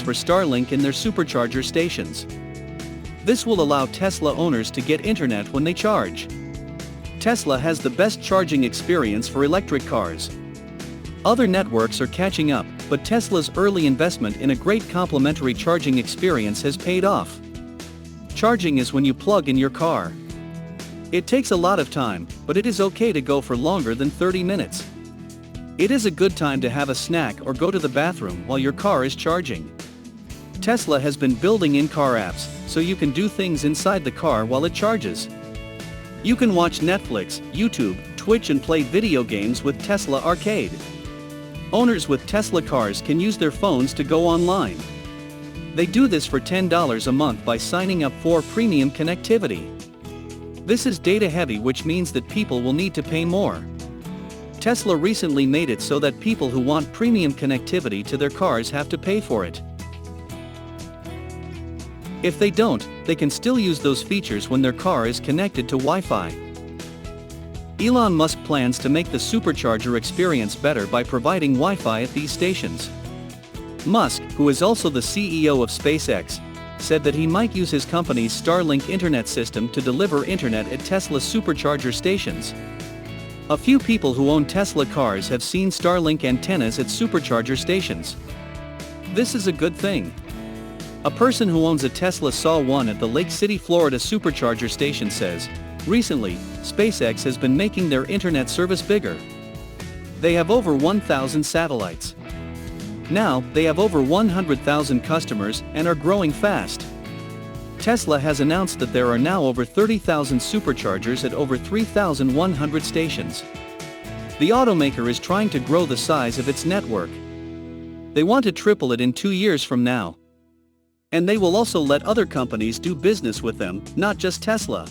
plans for Starlink in their supercharger stations. This will allow Tesla owners to get internet when they charge. Tesla has the best charging experience for electric cars. Other networks are catching up, but Tesla's early investment in a great complementary charging experience has paid off. Charging is when you plug in your car. It takes a lot of time, but it is okay to go for longer than 30 minutes. It is a good time to have a snack or go to the bathroom while your car is charging. Tesla has been building in-car apps, so you can do things inside the car while it charges. You can watch Netflix, YouTube, Twitch and play video games with Tesla Arcade. Owners with Tesla cars can use their phones to go online. They do this for $10 a month by signing up for premium connectivity. This is data heavy, which means that people will need to pay more. Tesla recently made it so that people who want premium connectivity to their cars have to pay for it. If they don't, they can still use those features when their car is connected to Wi-Fi. Elon Musk plans to make the supercharger experience better by providing Wi-Fi at these stations. Musk, who is also the CEO of SpaceX, said that he might use his company's Starlink internet system to deliver internet at Tesla supercharger stations. A few people who own Tesla cars have seen Starlink antennas at supercharger stations. This is a good thing. A person who owns a Tesla saw one at the Lake City, Florida supercharger station says, "Recently, SpaceX has been making their internet service bigger. They have over 1,000 satellites. Now, they have over 100,000 customers and are growing fast." Tesla has announced that there are now over 30,000 superchargers at over 3,100 stations. The automaker is trying to grow the size of its network. They want to triple it in 2 years from now. And they will also let other companies do business with them, not just Tesla.